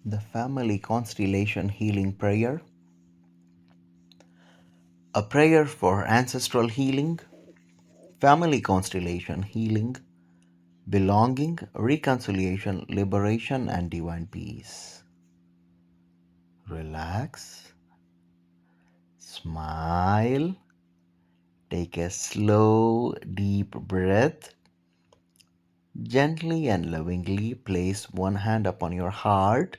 The Family Constellation Healing Prayer, a prayer for ancestral healing, family constellation healing, belonging, reconciliation, liberation, and divine peace. Relax, smile, take a slow, deep breath. Gently and lovingly place one hand upon your heart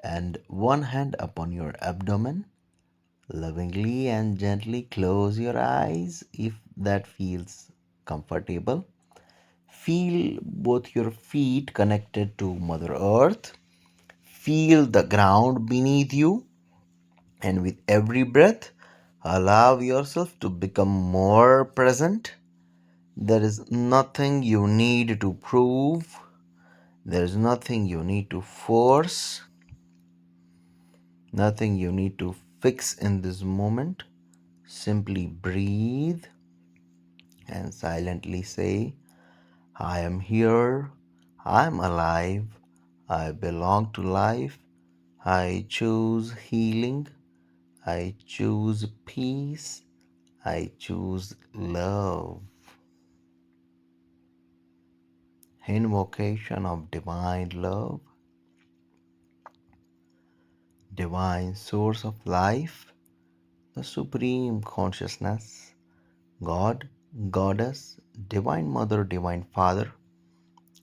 and one hand upon your abdomen. Lovingly and gently close your eyes if that feels comfortable. Feel both your feet connected to Mother Earth. Feel the ground beneath you. And with every breath, allow yourself to become more present. There is nothing you need to prove. There is nothing you need to force. Nothing you need to fix in this moment. Simply breathe and silently say, I am here, I am alive, I belong to life, I choose healing, I choose peace, I choose love. Invocation of divine love, divine source of life, the supreme consciousness, God, Goddess, Divine Mother, Divine Father,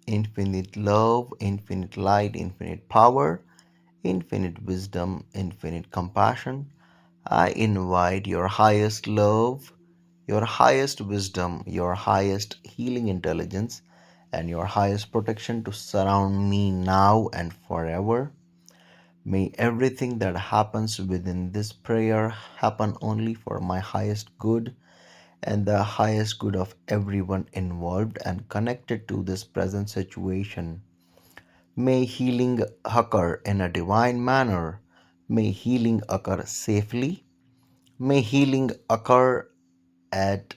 infinite love, infinite light, infinite power, infinite wisdom, infinite compassion. I invite your highest love, your highest wisdom, your highest healing intelligence, and your highest protection to surround me now and forever. May everything that happens within this prayer happen only for my highest good and the highest good of everyone involved and connected to this present situation. May healing occur in a divine manner. May healing occur safely. May healing occur at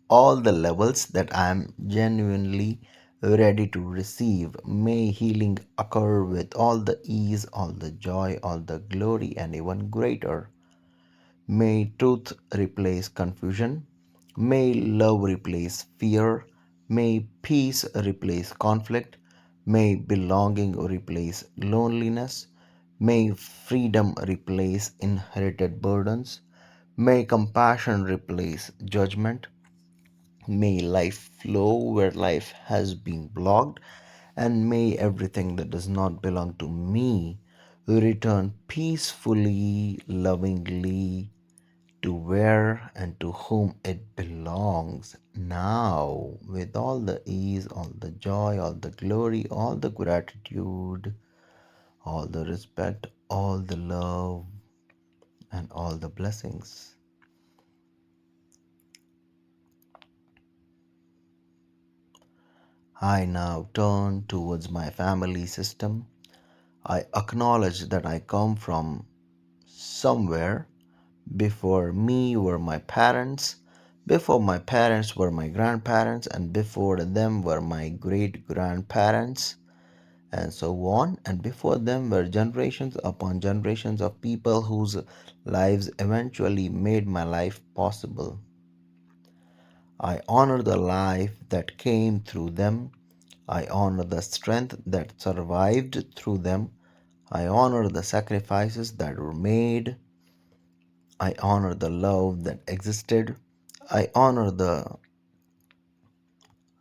all the levels that I am genuinely ready to receive. May healing occur with all the ease, all the joy, all the glory, and even greater. May truth replace confusion. May love replace fear. May peace replace conflict. May belonging replace loneliness. May freedom replace inherited burdens. May compassion replace judgment. May life flow where life has been blocked, and may everything that does not belong to me return peacefully, lovingly to where and to whom it belongs now, with all the ease, all the joy, all the glory, all the gratitude, all the respect, all the love, and all the blessings. I now turn towards my family system. I acknowledge that I come from somewhere. Before me were my parents, before my parents were my grandparents, and before them were my great grandparents, and so on. And before them were generations upon generations of people whose lives eventually made my life possible. I honor the life that came through them. I honor the strength that survived through them. I honor the sacrifices that were made. I honor the love that existed. I honor the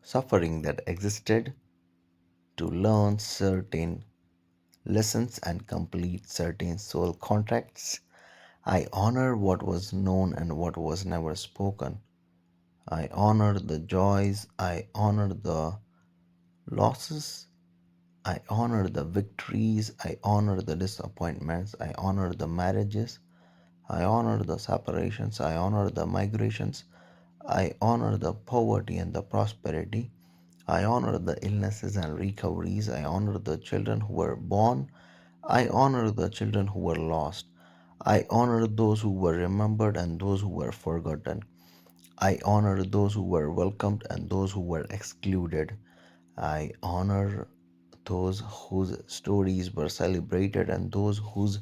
suffering that existed to learn certain lessons and complete certain soul contracts. I honor what was known and what was never spoken. I honor the joys. I honor the losses. I honor the victories. I honor the disappointments. I honor the marriages. I honor the separations. I honor the migrations. I honor the poverty and the prosperity. I honor the illnesses and recoveries. I honor the children who were born. I honor the children who were lost. I honor those who were remembered and those who were forgotten. I honor those who were welcomed and those who were excluded. I honor those whose stories were celebrated and those whose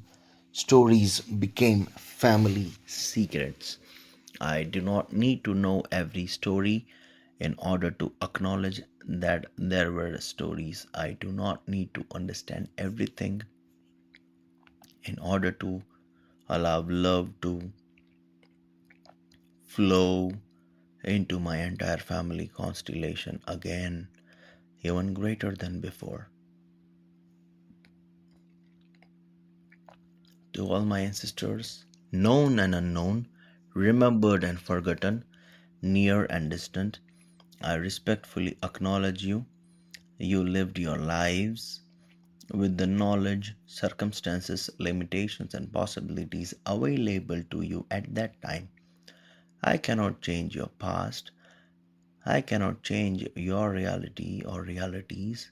stories became family secrets. I do not need to know every story in order to acknowledge that there were stories. I do not need to understand everything in order to allow love to flow into my entire family constellation again, even greater than before. To all my ancestors, known and unknown, remembered and forgotten, near and distant, I respectfully acknowledge you. You lived your lives with the knowledge, circumstances, limitations, and possibilities available to you at that time. I cannot change your past. I cannot change your reality or realities.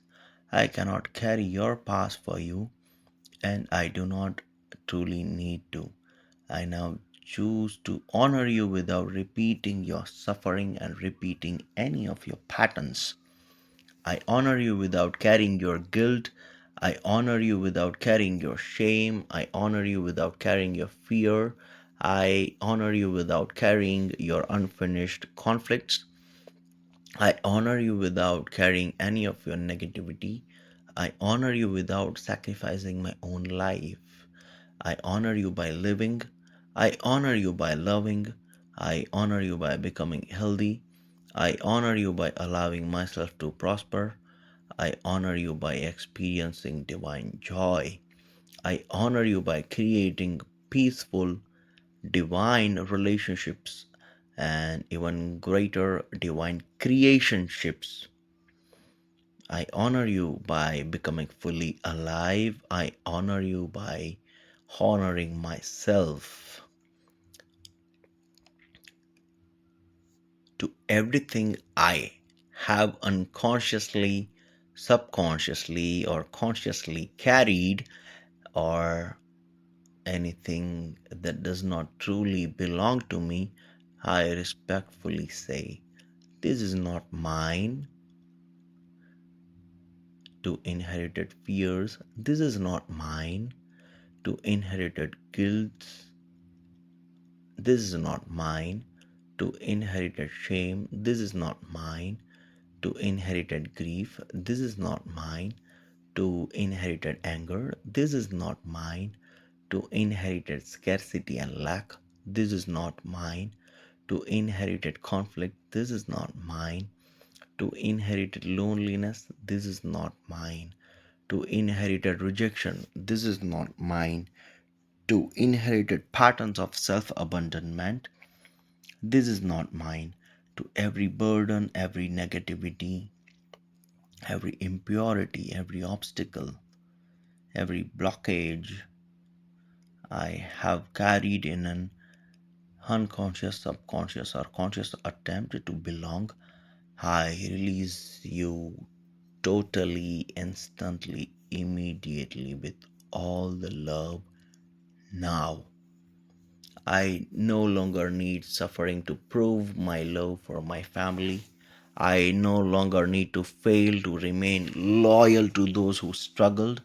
I cannot carry your past for you, and I do not truly need to. I now choose to honor you without repeating your suffering and repeating any of your patterns. I honor you without carrying your guilt. I honor you without carrying your shame. I honor you without carrying your fear. I honor you without carrying your unfinished conflicts. I honor you without carrying any of your negativity. I honor you without sacrificing my own life. I honor you by living. I honor you by loving. I honor you by becoming healthy. I honor you by allowing myself to prosper. I honor you by experiencing divine joy. I honor you by creating peaceful, divine relationships and even greater divine creationships. I honor you by becoming fully alive. I honor you by honoring myself. To everything I have unconsciously, subconsciously, or consciously carried, or anything that does not truly belong to me, I respectfully say, this is not mine. To inherited fears, this is not mine. To inherited guilt, this is not mine. To inherited shame, this is not mine. To inherited grief, this is not mine. To inherited anger, this is not mine. To inherited scarcity and lack, this is not mine. To inherited conflict, this is not mine. To inherited loneliness, this is not mine. To inherited rejection, this is not mine. To inherited patterns of self abandonment, this is not mine. To every burden, every negativity, every impurity, every obstacle, every blockage I have carried in an unconscious, subconscious, or conscious attempt to belong, I release you totally, instantly, immediately with all the love now. I no longer need suffering to prove my love for my family. I no longer need to fail to remain loyal to those who struggled.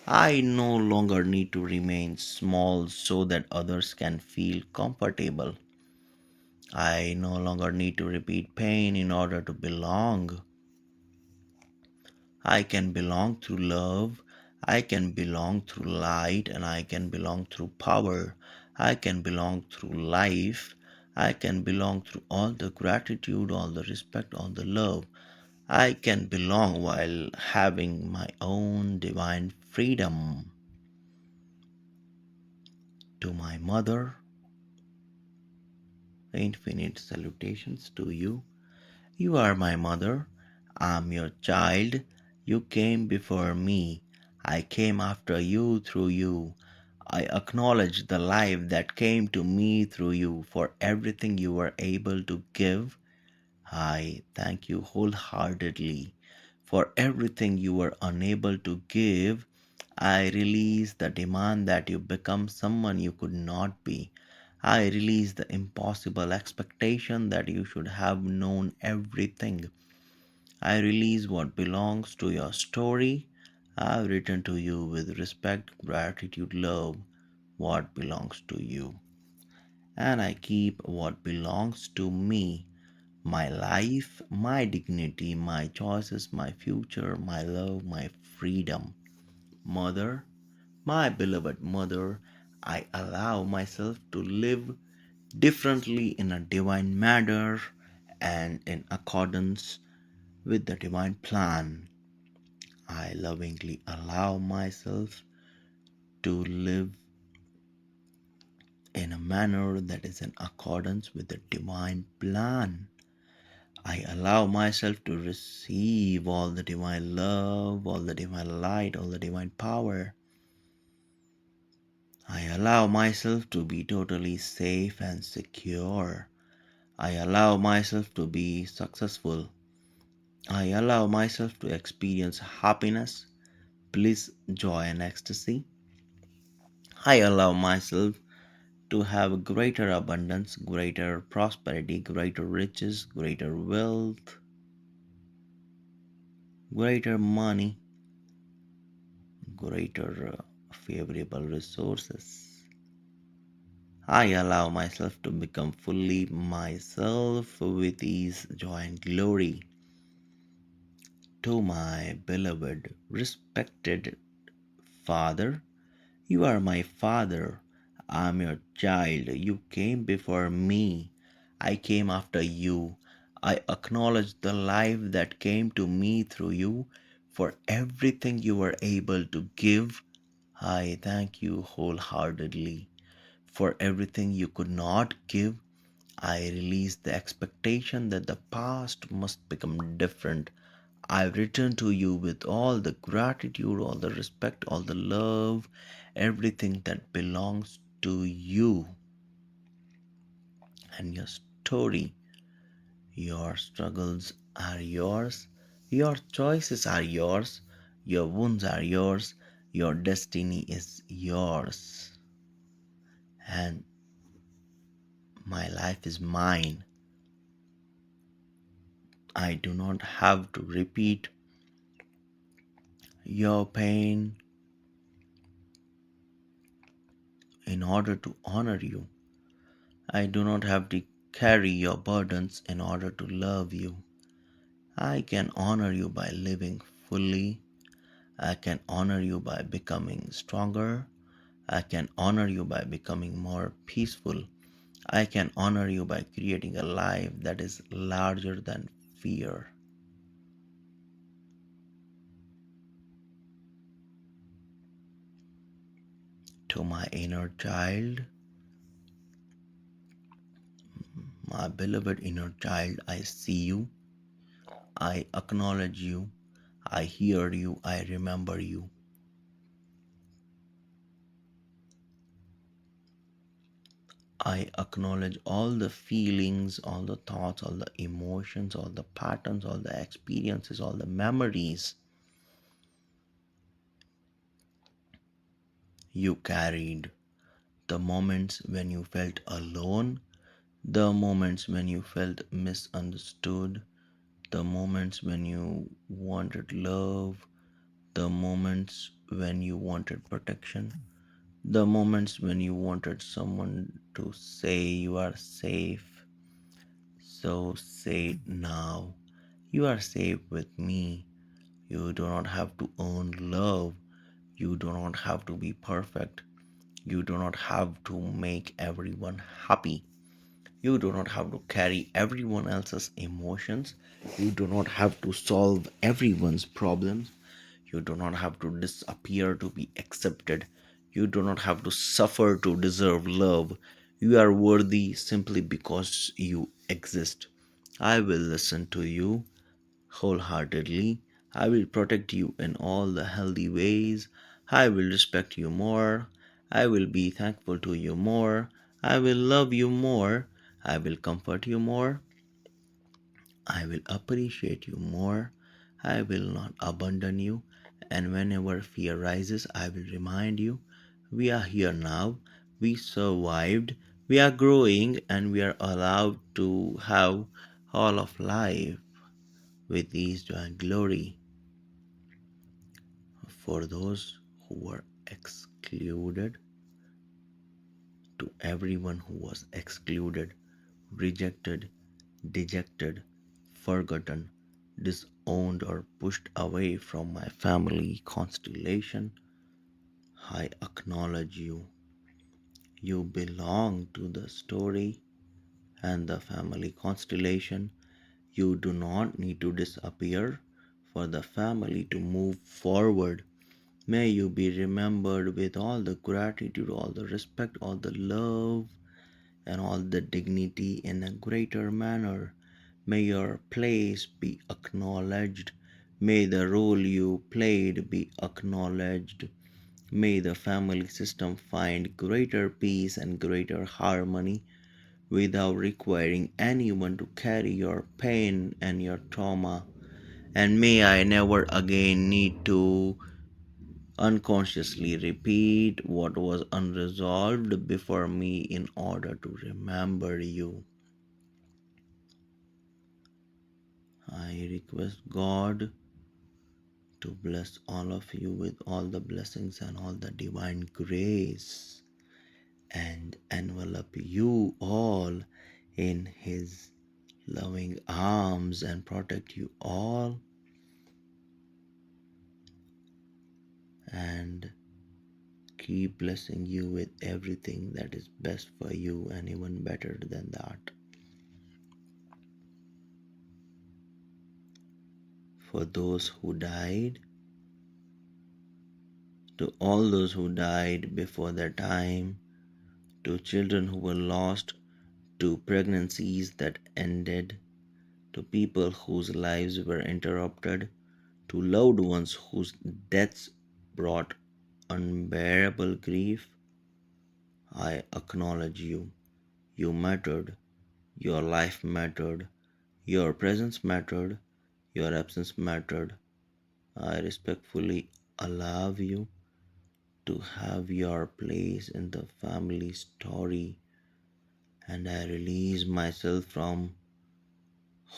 I no longer need to remain small so that others can feel comfortable. I no longer need to repeat pain in order to belong. I can belong through love. I can belong through light and I can belong through power. I can belong through life. I can belong through all the gratitude, all the respect, all the love. I can belong while having my own divine freedom. To my mother, infinite salutations to you. You are my mother. I'm your child. You came before me. I came after you through you. I acknowledge the life that came to me through you for everything you were able to give. I thank you wholeheartedly for everything you were unable to give. I release the demand that you become someone you could not be. I release the impossible expectation that you should have known everything. I release what belongs to your story. I've written to you with respect, gratitude, love, what belongs to you. And I keep what belongs to me, my life, my dignity, my choices, my future, my love, my freedom. Mother, my beloved mother, I allow myself to live differently in a divine manner and in accordance with the divine plan. I lovingly allow myself to live in a manner that is in accordance with the divine plan. I allow myself to receive all the divine love, all the divine light, all the divine power. I allow myself to be totally safe and secure. I allow myself to be successful. I allow myself to experience happiness, bliss, joy, and ecstasy. I allow myself to have greater abundance, greater prosperity, greater riches, greater wealth, greater money, greater favorable resources. I allow myself to become fully myself with ease, joy, and glory. To my beloved, respected Father, you are my Father. I am your child. You came before me. I came after you. I acknowledge the life that came to me through you for everything you were able to give. I thank you wholeheartedly. For everything you could not give, I release the expectation that the past must become different. I return to you with all the gratitude, all the respect, all the love, everything that belongs to you and your story. Your struggles are yours, your choices are yours, your wounds are yours, your destiny is yours, and my life is mine. I do not have to repeat your pain in order to honor you. I do not have to carry your burdens in order to love you. I can honor you by living fully. I can honor you by becoming stronger. I can honor you by becoming more peaceful. I can honor you by creating a life that is larger than fear. To my inner child, my beloved inner child, I see you. I acknowledge you. I hear you. I remember you. I acknowledge all the feelings, all the thoughts, all the emotions, all the patterns, all the experiences, all the memories you carried. The moments when you felt alone, the moments when you felt misunderstood, the moments when you wanted love, the moments when you wanted protection, the moments when you wanted someone to say you are safe. So say it now. You are safe with me. You do not have to earn love. You do not have to be perfect. You do not have to make everyone happy. You do not have to carry everyone else's emotions. You do not have to solve everyone's problems. You do not have to disappear to be accepted. You do not have to suffer to deserve love. You are worthy simply because you exist. I will listen to you wholeheartedly. I will protect you in all the healthy ways. I will respect you more. I will be thankful to you more. I will love you more. I will comfort you more. I will appreciate you more. I will not abandon you. And whenever fear rises, I will remind you we are here now. We survived. We are growing and we are allowed to have all of life with ease and glory. For those who were excluded, to everyone who was excluded, rejected, dejected, forgotten, disowned, or pushed away from my family constellation, I acknowledge you. You belong to the story and the family constellation. You do not need to disappear for the family to move forward. May you be remembered with all the gratitude, all the respect, all the love, and all the dignity in a greater manner. May your place be acknowledged. May the role you played be acknowledged. May the family system find greater peace and greater harmony without requiring anyone to carry your pain and your trauma. And may I never again need to unconsciously repeat what was unresolved before me in order to remember you. I request God to bless all of you with all the blessings and all the divine grace and envelop you all in His loving arms and protect you all and keep blessing you with everything that is best for you and even better than that. For those who died, to all those who died before their time, to children who were lost, to pregnancies that ended, to people whose lives were interrupted, to loved ones whose deaths brought unbearable grief, I acknowledge you. You mattered. Your life mattered. Your presence mattered. Your absence mattered. I respectfully allow you to have your place in the family story, and I release myself from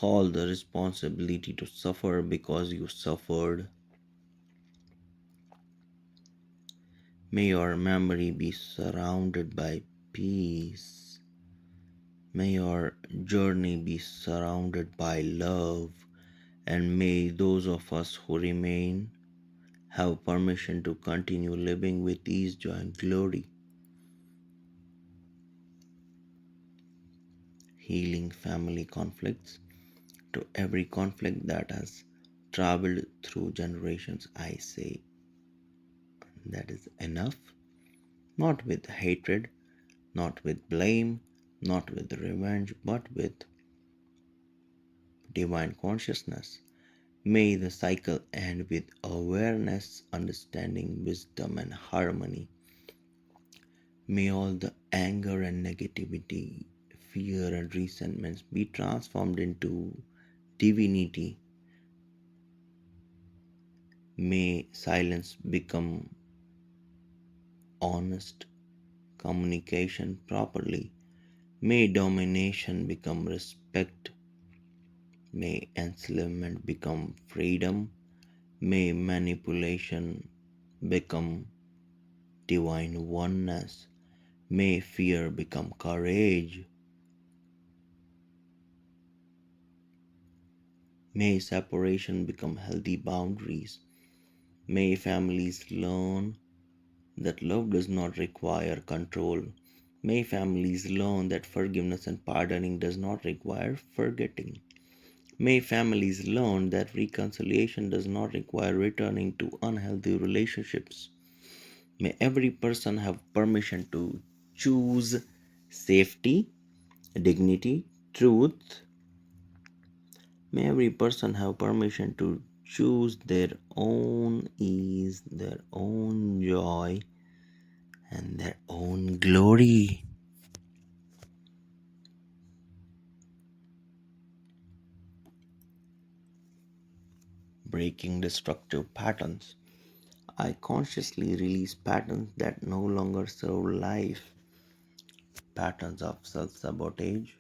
all the responsibility to suffer because you suffered. May your memory be surrounded by peace. May your journey be surrounded by love, and may those of us who remain have permission to continue living with ease, joy, and glory. Healing family conflicts. To every conflict that has traveled through generations, I say that is enough. Not with hatred, not with blame, not with revenge, but with divine consciousness. May the cycle end with awareness, understanding, wisdom, and harmony. May all the anger and negativity, fear and resentments be transformed into divinity. May silence become honest communication properly. May domination become respect. May enslavement become freedom. May manipulation become divine oneness. May fear become courage. May separation become healthy boundaries. May families learn that love does not require control. May families learn that forgiveness and pardoning does not require forgetting. May families learn that reconciliation does not require returning to unhealthy relationships. May every person have permission to choose safety, dignity, truth. May every person have permission to choose their own ease, their own joy, and their own glory. Breaking destructive patterns. I consciously release patterns that no longer serve life, patterns of self sabotage,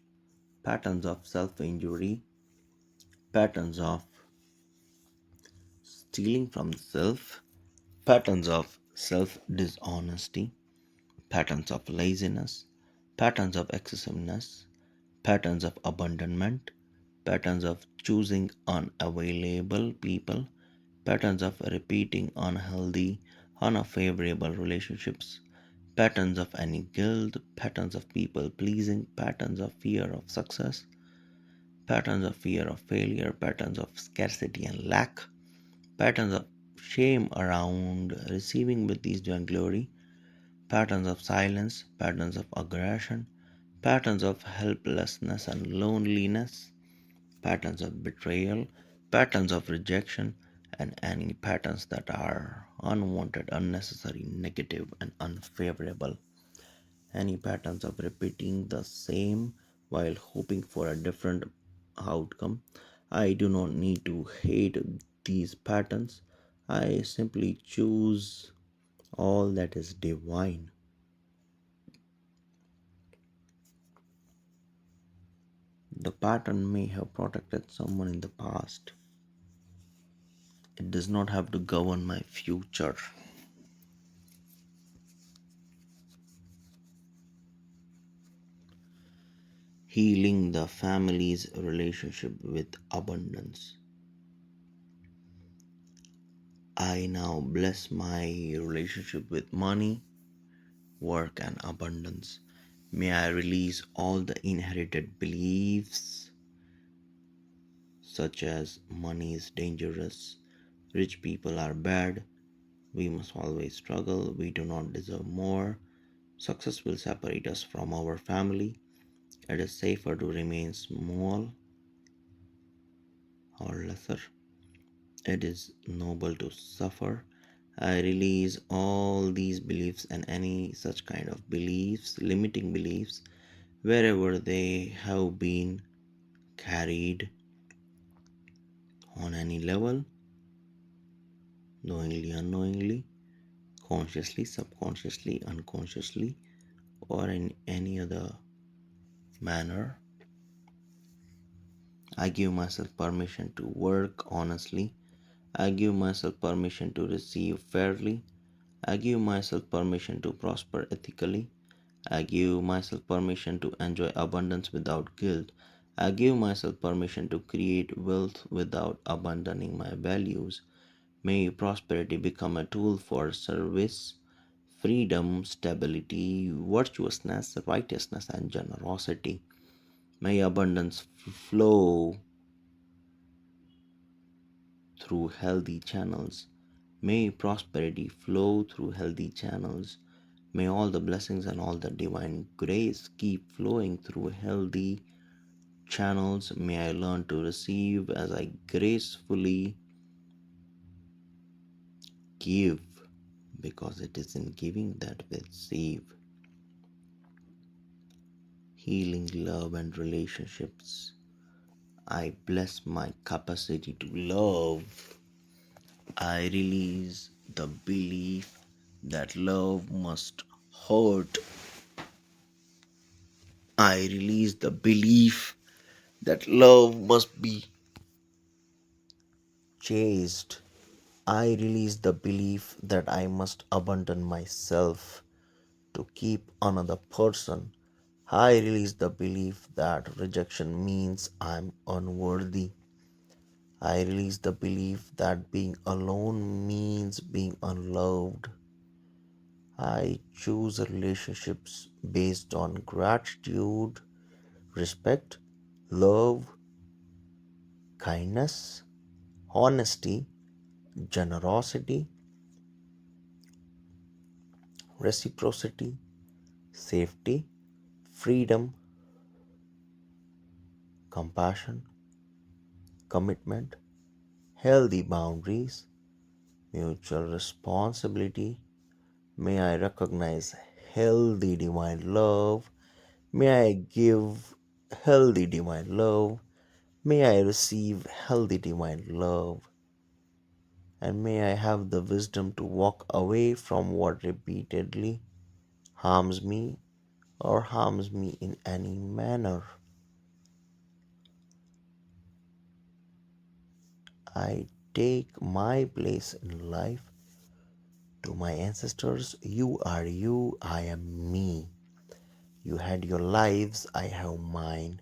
patterns of self injury, patterns of stealing from the self, patterns of self dishonesty, patterns of laziness, patterns of excessiveness, patterns of abandonment, patterns of choosing unavailable people, patterns of repeating unhealthy, unfavorable relationships, patterns of any guilt, patterns of people pleasing, patterns of fear of success, patterns of fear of failure, patterns of scarcity and lack, patterns of shame around receiving with these divine glory, patterns of silence, patterns of aggression, patterns of helplessness and loneliness, patterns of betrayal, patterns of rejection, and any patterns that are unwanted, unnecessary, negative, and unfavorable. Any patterns of repeating the same while hoping for a different outcome. I do not need to hate these patterns. I simply choose all that is divine. The pattern may have protected someone in the past. It does not have to govern my future. Healing the family's relationship with abundance. I now bless my relationship with money, work, and abundance. May I release all the inherited beliefs such as money is dangerous, rich people are bad, we must always struggle, we do not deserve more, success will separate us from our family, it is safer to remain small or lesser. It is noble to suffer. I release all these beliefs and any such kind of beliefs, limiting beliefs, wherever they have been carried on any level, knowingly, unknowingly, consciously, subconsciously, unconsciously, or in any other manner. I give myself permission to work honestly. I give myself permission to receive fairly. I give myself permission to prosper ethically. I give myself permission to enjoy abundance without guilt. I give myself permission to create wealth without abandoning my values. May prosperity become a tool for service, freedom, stability, virtuousness, righteousness, and generosity. May abundance flow through healthy channels. May prosperity flow through healthy channels. May all the blessings and all the divine grace keep flowing through healthy channels. May I learn to receive as I gracefully give, because it is in giving that we receive. Healing love and relationships. I bless my capacity to love. I release the belief that love must hurt. I release the belief that love must be chased. I release the belief that I must abandon myself to keep another person. I release the belief that rejection means I'm unworthy. I release the belief that being alone means being unloved. I choose relationships based on gratitude, respect, love, kindness, honesty, generosity, reciprocity, safety, freedom, compassion, commitment, healthy boundaries, mutual responsibility. May I recognize healthy divine love. May I give healthy divine love. May I receive healthy divine love. And may I have the wisdom to walk away from what repeatedly harms me or harms me in any manner. I take my place in life To my ancestors, you are you, I am me. You had your lives, I have mine.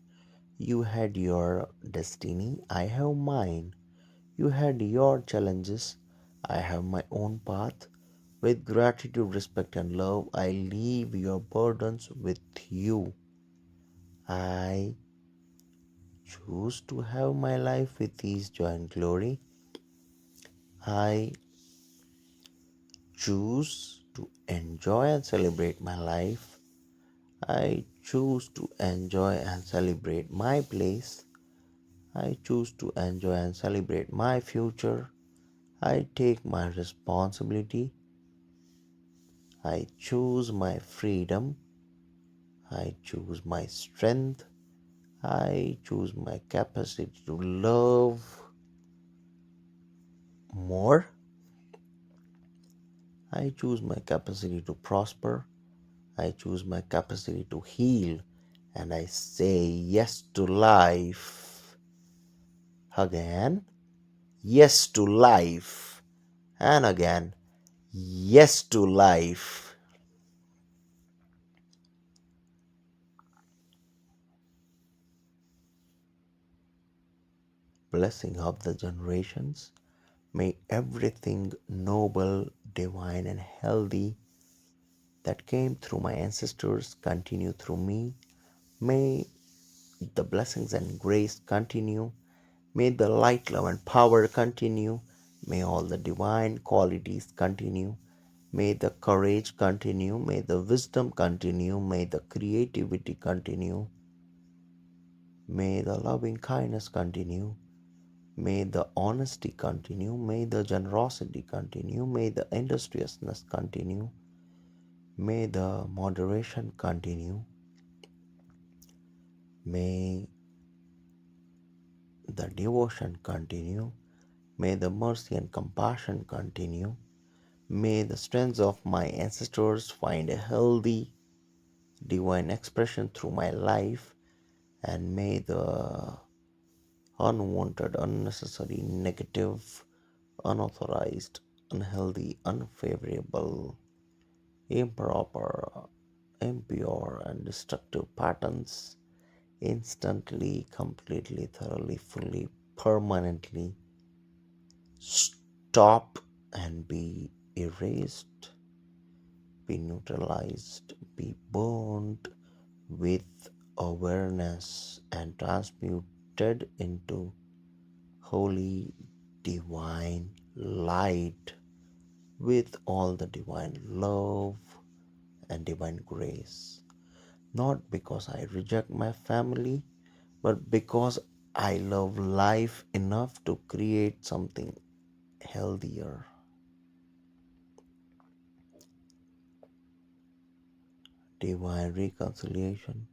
You had your destiny, I have mine. You had your challenges, I have my own path. With gratitude, respect, and love, I leave your burdens with you. I choose to have my life with ease, joy, and glory. I choose to enjoy and celebrate my life. I choose to enjoy and celebrate my place. I choose to enjoy and celebrate my future. I take my responsibility. I choose my freedom. I choose my strength. I choose my capacity to love more. I choose my capacity to prosper. I choose my capacity to heal. And I say yes to life. Again, yes to life. And again, yes to life. Blessing of the generations. May everything noble, divine, and healthy that came through my ancestors continue through me. May the blessings and grace continue. May the light, love, and power continue. May all the divine qualities continue. May the courage continue. May the wisdom continue. May the creativity continue. May the loving kindness continue. May the honesty continue. May the generosity continue. May the industriousness continue. May the moderation continue. May the devotion continue. May the mercy and compassion continue. May the strength of my ancestors find a healthy divine expression through my life, and may the unwanted, unnecessary, negative, unauthorized, unhealthy, unfavorable, improper, impure, and destructive patterns instantly, completely, thoroughly, fully, permanently stop and be erased, be neutralized, be burned with awareness and transmuted into holy divine light with all the divine love and divine grace. Not because I reject my family, but because I love life enough to create something healthier. Divine reconciliation,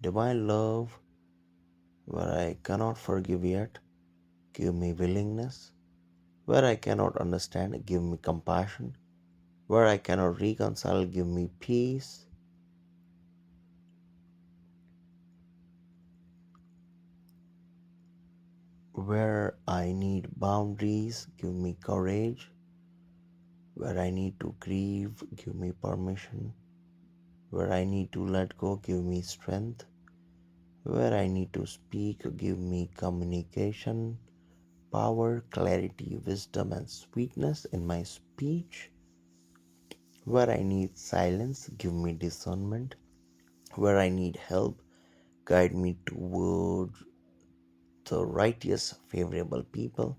divine love, where I cannot forgive yet, give me willingness. Where I cannot understand, give me compassion. Where I cannot reconcile, give me peace. Where I need boundaries, give me courage. Where I need to grieve, give me permission. Where I need to let go, give me strength. Where I need to speak, give me communication, power, clarity, wisdom, and sweetness in my speech. Where I need silence, give me discernment. Where I need help, guide me toward the righteous, favorable people.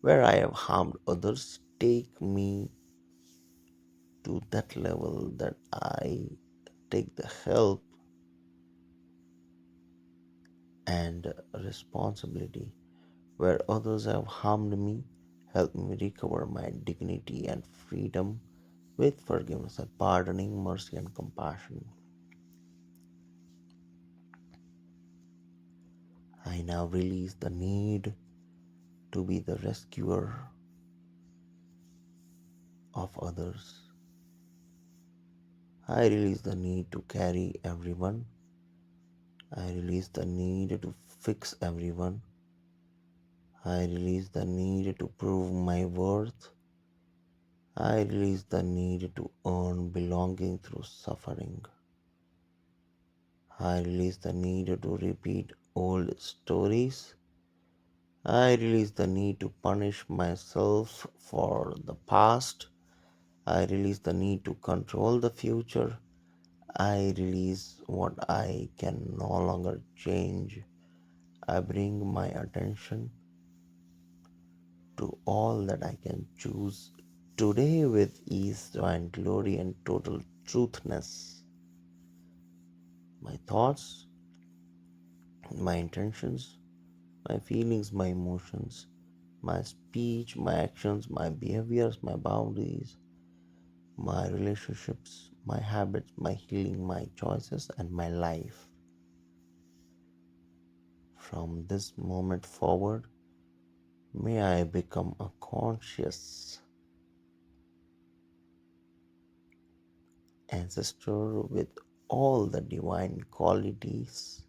Where I have harmed others, take me to that level that I take the help and responsibility. Where others have harmed me, help me recover my dignity and freedom with forgiveness and pardoning, mercy and compassion. I now release the need to be the rescuer of others. I release the need to carry everyone. I release the need to fix everyone. I release the need to prove my worth. I release the need to earn belonging through suffering. I release the need to repeat old stories. I release the need to punish myself for the past. I release the need to control the future. I release what I can no longer change. I bring my attention to all that I can choose today with ease, and glory, and total truthness. My thoughts, my intentions, my feelings, my emotions, my speech, my actions, my behaviors, my boundaries, my relationships, my habits, my healing, my choices, and my life. From this moment forward, may I become a conscious ancestor with all the divine qualities.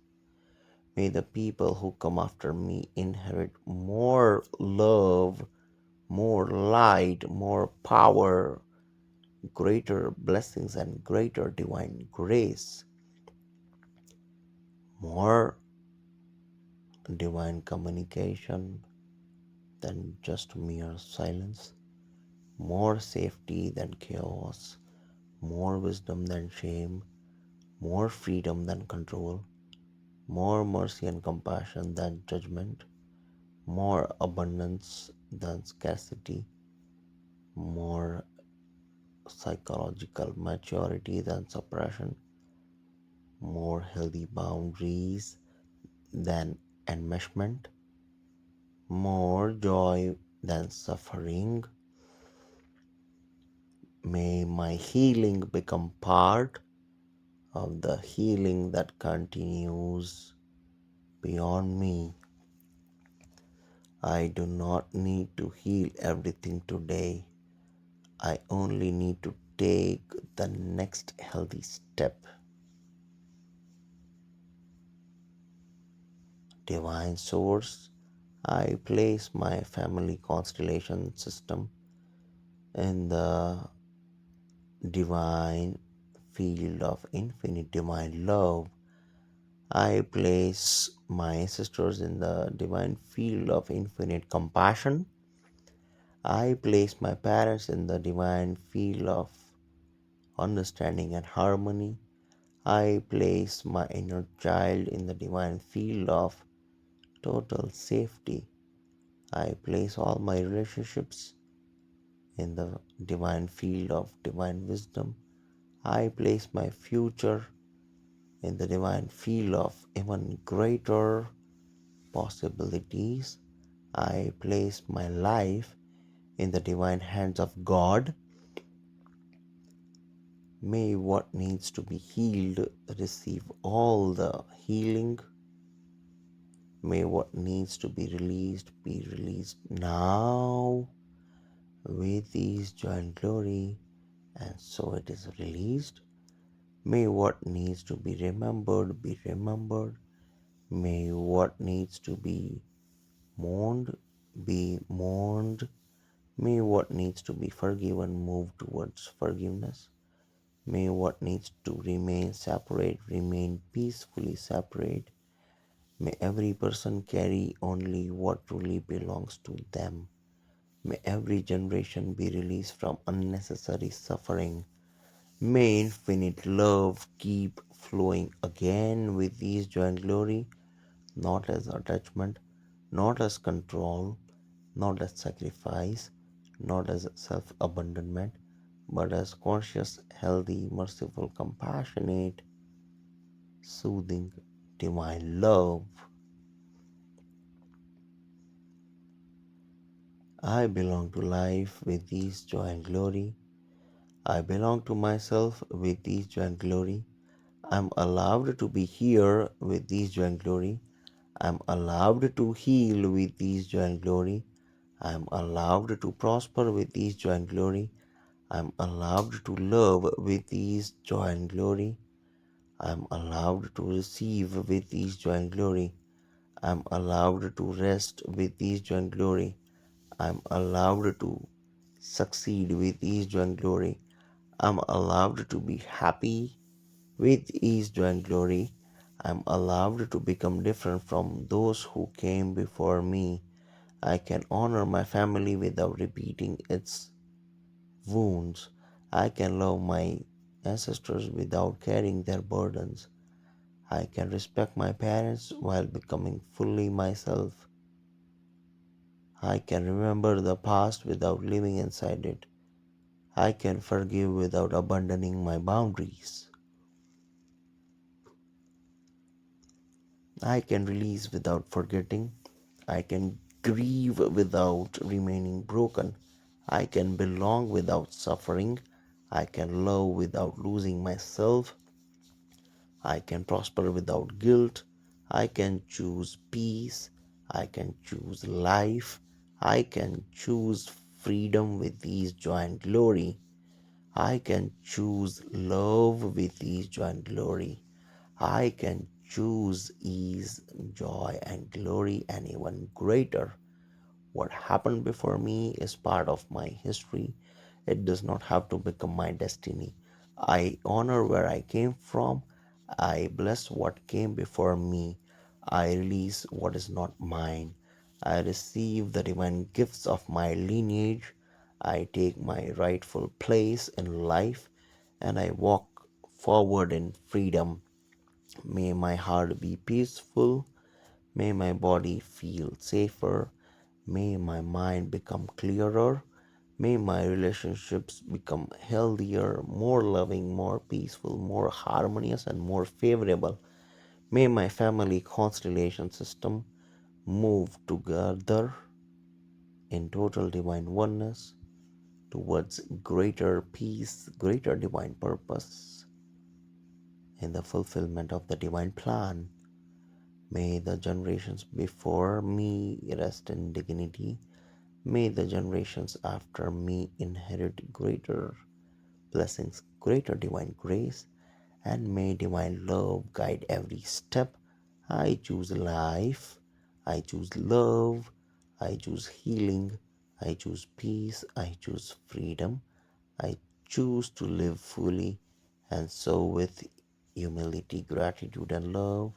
May the people who come after me inherit more love, more light, more power, greater blessings, and greater divine grace, more divine communication than just mere silence, more safety than chaos, more wisdom than shame, more freedom than control, more mercy and compassion than judgment, more abundance than scarcity, more psychological maturity than suppression, more healthy boundaries than enmeshment, more joy than suffering. May my healing become part of the healing that continues beyond me. I do not need to heal everything today. I only need to take the next healthy step. Divine Source, I place my family constellation system in the divine field of infinite divine love. I place my sisters in the divine field of infinite compassion. I place my parents in the divine field of understanding and harmony. I place my inner child in the divine field of total safety. I place all my relationships in the divine field of divine wisdom. I place my future in the divine field of even greater possibilities. I place my life in the divine hands of God. May what needs to be healed receive all the healing. May what needs to be released now with His joy glory, and so it is released. May what needs to be remembered. May what needs to mourned be mourned. May what needs to be forgiven move towards forgiveness. May what needs to remain separate remain peacefully separate. May every person carry only what truly belongs to them. May every generation be released from unnecessary suffering. May infinite love keep flowing again with His joy and glory, not as attachment, not as control, not as sacrifice, not as self abandonment, but as conscious, healthy, merciful, compassionate, soothing, divine love. I belong to life with His joy and glory. I belong to myself with His joy and glory. I'm allowed to be here with His joy and glory. I'm allowed to heal with His joy and glory. I'm allowed to prosper with His joy and glory. I'm allowed to love with His joy and glory. I'm allowed to receive with His joy and glory. I'm allowed to rest with His joy and glory. I'm allowed to succeed with His joy and glory. I'm allowed to be happy with His joy and glory. I'm allowed to become different from those who came before me. I can honor my family without repeating its wounds. I can love my ancestors without carrying their burdens. I can respect my parents while becoming fully myself. I can remember the past without living inside it. I can forgive without abandoning my boundaries. I can release without forgetting. I can grieve without remaining broken. I can belong without suffering. I can love without losing myself. I can prosper without guilt. I can choose peace. I can choose life. I can choose freedom with ease, joy, and glory. I can choose love with ease, joy, and glory. I can choose ease, joy, and glory, and even greater. What happened before me is part of my history. It does not have to become my destiny. I honor where I came from. I bless what came before me. I release what is not mine. I receive the divine gifts of my lineage. I take my rightful place in life and I walk forward in freedom. May my heart be peaceful. May my body feel safer. May my mind become clearer. May my relationships become healthier, more loving, more peaceful, more harmonious, and more favorable. May my family constellation system move together in total divine oneness towards greater peace, greater divine purpose, in the fulfillment of the divine plan. May the generations before me rest in dignity. May the generations after me inherit greater blessings, greater divine grace, and may divine love guide every step. I choose life, I choose love, I choose healing, I choose peace, I choose freedom, I choose to live fully, and so with humility, gratitude, and love,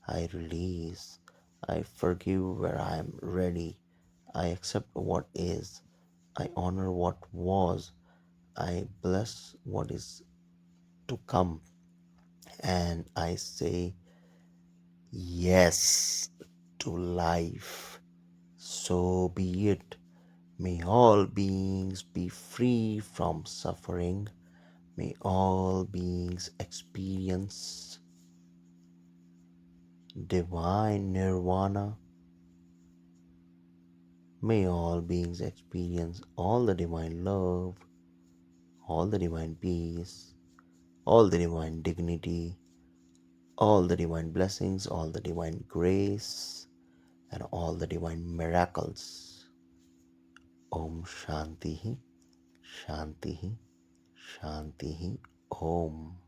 I release. I forgive where I am ready. I accept what is. I honor what was. I bless what is to come. And I say yes to life. So be it. May all beings be free from suffering. May all beings experience divine nirvana. May all beings experience all the divine love, all the divine peace, all the divine dignity, all the divine blessings, all the divine grace, and all the divine miracles. Om Shanti, Shanti, Shanti. Om.